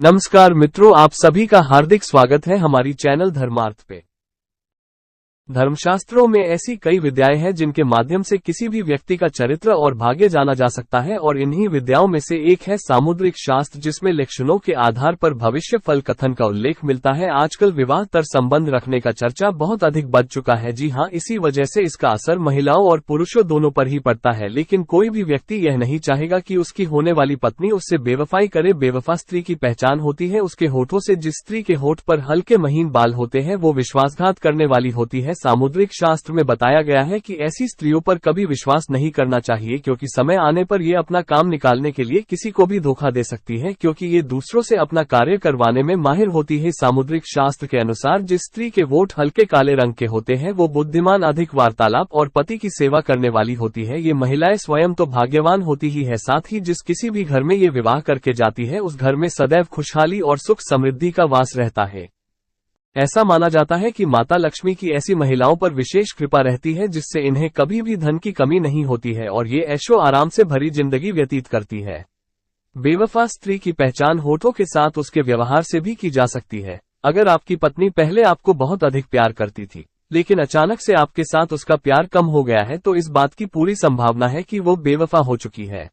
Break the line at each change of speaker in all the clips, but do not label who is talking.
नमस्कार मित्रों, आप सभी का हार्दिक स्वागत है हमारी चैनल धर्मार्थ पे। धर्मशास्त्रों में ऐसी कई विद्याएं हैं जिनके माध्यम से किसी भी व्यक्ति का चरित्र और भाग्य जाना जा सकता है और इन्हीं विद्याओं में से एक है सामुद्रिक शास्त्र, जिसमें लक्षणों के आधार पर भविष्य फल कथन का उल्लेख मिलता है। आजकल विवाह तर संबंध रखने का चर्चा बहुत अधिक बढ़ चुका है। जी हाँ, इसी वजह से इसका असर महिलाओं और पुरुषों दोनों पर ही पड़ता है। लेकिन कोई भी व्यक्ति यह नहीं चाहेगा कि उसकी होने वाली पत्नी उससे बेवफाई करे। बेवफा स्त्री की पहचान होती है उसके होठों से। जिस स्त्री के होठ पर हल्के महीन बाल होते हैं वो विश्वासघात करने वाली होती है। सामुद्रिक शास्त्र में बताया गया है कि ऐसी स्त्रियों पर कभी विश्वास नहीं करना चाहिए, क्योंकि समय आने पर ये अपना काम निकालने के लिए किसी को भी धोखा दे सकती है, क्योंकि ये दूसरों से अपना कार्य करवाने में माहिर होती है। सामुद्रिक शास्त्र के अनुसार जिस स्त्री के होठ हल्के काले रंग के होते हैं वो बुद्धिमान, अधिक वार्तालाप और पति की सेवा करने वाली होती है। ये महिलाएं स्वयं तो भाग्यवान होती ही है, साथ ही जिस किसी भी घर में ये विवाह करके जाती है उस घर में सदैव खुशहाली और सुख समृद्धि का वास रहता है। ऐसा माना जाता है कि माता लक्ष्मी की ऐसी महिलाओं पर विशेष कृपा रहती है जिससे इन्हें कभी भी धन की कमी नहीं होती है और ये ऐशो आराम से भरी जिंदगी व्यतीत करती है। बेवफा स्त्री की पहचान होठों के साथ उसके व्यवहार से भी की जा सकती है। अगर आपकी पत्नी पहले आपको बहुत अधिक प्यार करती थी, लेकिन अचानक से आपके साथ उसका प्यार कम हो गया है, तो इस बात की पूरी संभावना है कि वो बेवफा हो चुकी है।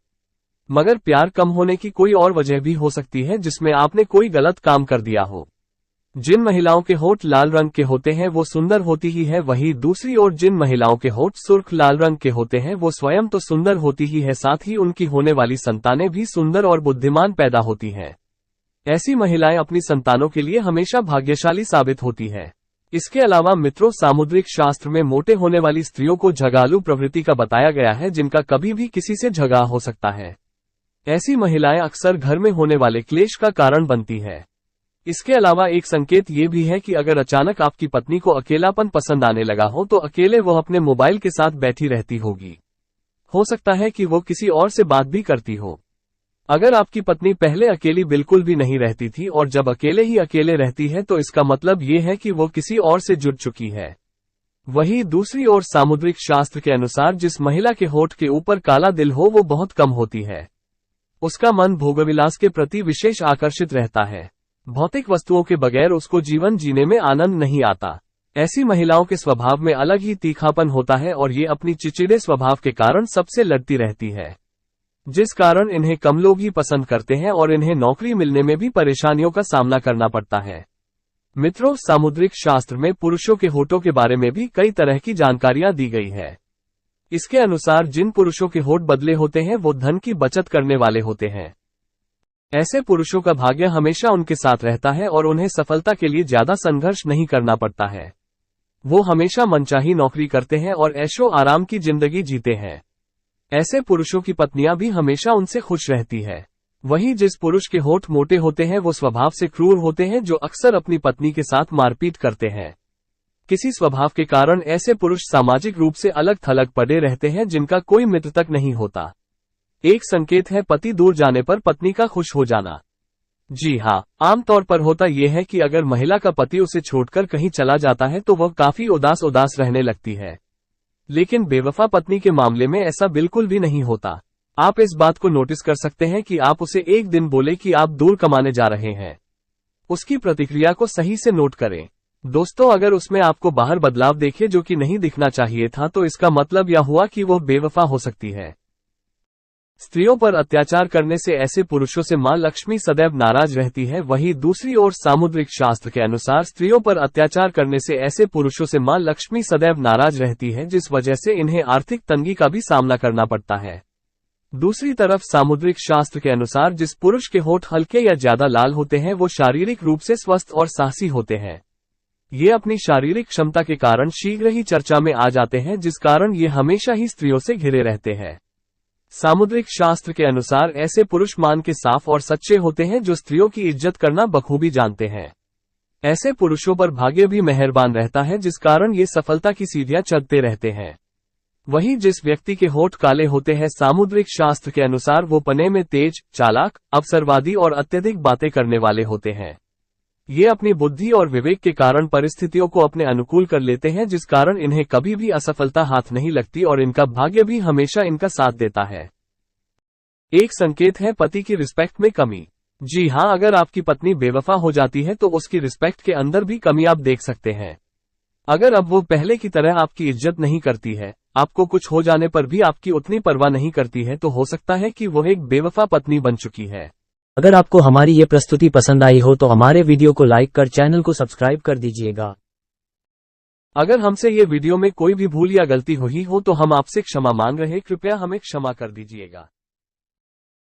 मगर प्यार कम होने की कोई और वजह भी हो सकती है, जिसमें आपने कोई गलत काम कर दिया हो। जिन महिलाओं के होठ लाल रंग के होते हैं वो सुंदर होती ही है, वहीं दूसरी ओर जिन महिलाओं के होठ सुर्ख लाल रंग के होते हैं वो स्वयं तो सुंदर होती ही है, साथ ही उनकी होने वाली संतानें भी सुंदर और बुद्धिमान पैदा होती हैं। ऐसी महिलाएं अपनी संतानों के लिए हमेशा भाग्यशाली साबित होती है। इसके अलावा मित्रों, सामुद्रिक शास्त्र में मोटे होने वाली स्त्रियों को झगालू प्रवृत्ति का बताया गया है, जिनका कभी भी किसी से झगड़ा हो सकता है। ऐसी महिलाएं अक्सर घर में होने वाले क्लेश का कारण बनती है। इसके अलावा एक संकेत ये भी है कि अगर अचानक आपकी पत्नी को अकेलापन पसंद आने लगा हो तो अकेले वो अपने मोबाइल के साथ बैठी रहती होगी। हो सकता है कि वो किसी और से बात भी करती हो। अगर आपकी पत्नी पहले अकेली बिल्कुल भी नहीं रहती थी और जब अकेले ही अकेले रहती है तो इसका मतलब ये है कि वो किसी और से जुड़ चुकी है। वहीं दूसरी ओर सामुद्रिक शास्त्र के अनुसार जिस महिला के होठ के ऊपर काला दिल हो वो बहुत कम होती है। उसका मन भोगविलास के प्रति विशेष आकर्षित रहता है। भौतिक वस्तुओं के बगैर उसको जीवन जीने में आनंद नहीं आता। ऐसी महिलाओं के स्वभाव में अलग ही तीखापन होता है और ये अपनी चिड़चिड़े स्वभाव के कारण सबसे लड़ती रहती है, जिस कारण इन्हें कम लोग ही पसंद करते हैं और इन्हें नौकरी मिलने में भी परेशानियों का सामना करना पड़ता है। मित्रों, सामुद्रिक शास्त्र में पुरुषों के होठों के बारे में भी कई तरह की जानकारियां दी गई है। इसके अनुसार जिन पुरुषों के होठ बदले होते हैं वो धन की बचत करने वाले होते हैं। ऐसे पुरुषों का भाग्य हमेशा उनके साथ रहता है और उन्हें सफलता के लिए ज्यादा संघर्ष नहीं करना पड़ता है। वो हमेशा मनचाही नौकरी करते हैं और ऐशो आराम की जिंदगी जीते हैं। ऐसे पुरुषों की पत्नियां भी हमेशा उनसे खुश रहती है। वहीं जिस पुरुष के होठ मोटे होते हैं वो स्वभाव से क्रूर होते हैं, जो अक्सर अपनी पत्नी के साथ मारपीट करते हैं। किसी स्वभाव के कारण ऐसे पुरुष सामाजिक रूप से अलग थलग पड़े रहते हैं, जिनका कोई मित्र तक नहीं होता। एक संकेत है पति दूर जाने पर पत्नी का खुश हो जाना। जी हाँ, आमतौर पर होता यह है कि अगर महिला का पति उसे छोड़कर कहीं चला जाता है तो वह काफी उदास रहने लगती है। लेकिन बेवफा पत्नी के मामले में ऐसा बिल्कुल भी नहीं होता। आप इस बात को नोटिस कर सकते हैं कि आप उसे एक दिन बोले कि आप दूर कमाने जा रहे हैं, उसकी प्रतिक्रिया को सही से नोट करें। दोस्तों, अगर उसमें आपको बाहर बदलाव देखे जो कि नहीं दिखना चाहिए था, तो इसका मतलब यह हुआ कि वह बेवफा हो सकती है। स्त्रियों पर अत्याचार करने से ऐसे पुरुषों से मां लक्ष्मी सदैव नाराज रहती है। वहीं दूसरी ओर सामुद्रिक शास्त्र के अनुसार स्त्रियों पर अत्याचार करने से ऐसे पुरुषों से मां लक्ष्मी सदैव नाराज रहती है, जिस वजह से इन्हें आर्थिक तंगी का भी सामना करना पड़ता है। दूसरी तरफ सामुद्रिक शास्त्र के अनुसार जिस पुरुष के होठ हल्के या ज्यादा लाल होते हैं वो शारीरिक रूप से स्वस्थ और साहसी होते हैं। ये अपनी शारीरिक क्षमता के कारण शीघ्र ही चर्चा में आ जाते हैं, जिस कारण ये हमेशा ही स्त्रियों से घिरे रहते हैं। सामुद्रिक शास्त्र के अनुसार ऐसे पुरुष मान के साफ और सच्चे होते हैं, जो स्त्रियों की इज्जत करना बखूबी जानते हैं। ऐसे पुरुषों पर भाग्य भी मेहरबान रहता है, जिस कारण ये सफलता की सीढ़ियां चढ़ते रहते हैं। वहीं जिस व्यक्ति के होठ काले होते हैं, सामुद्रिक शास्त्र के अनुसार वो पने में तेज, चालाक, अवसरवादी और अत्यधिक बातें करने वाले होते हैं। ये अपनी बुद्धि और विवेक के कारण परिस्थितियों को अपने अनुकूल कर लेते हैं, जिस कारण इन्हें कभी भी असफलता हाथ नहीं लगती और इनका भाग्य भी हमेशा इनका साथ देता है। एक संकेत है पति की रिस्पेक्ट में कमी। जी हाँ, अगर आपकी पत्नी बेवफा हो जाती है तो उसकी रिस्पेक्ट के अंदर भी कमी आप देख सकते हैं। अगर अब वो पहले की तरह आपकी इज्जत नहीं करती है, आपको कुछ हो जाने पर भी आपकी उतनी परवाह नहीं करती है, तो हो सकता है कि वो एक बेवफा पत्नी बन चुकी है।
अगर आपको हमारी ये प्रस्तुति पसंद आई हो तो हमारे वीडियो को लाइक कर चैनल को सब्सक्राइब कर दीजिएगा।
अगर हमसे ये वीडियो में कोई भी भूल या गलती हुई हो तो हम आपसे क्षमा मांग रहे, कृपया हमें क्षमा कर दीजिएगा।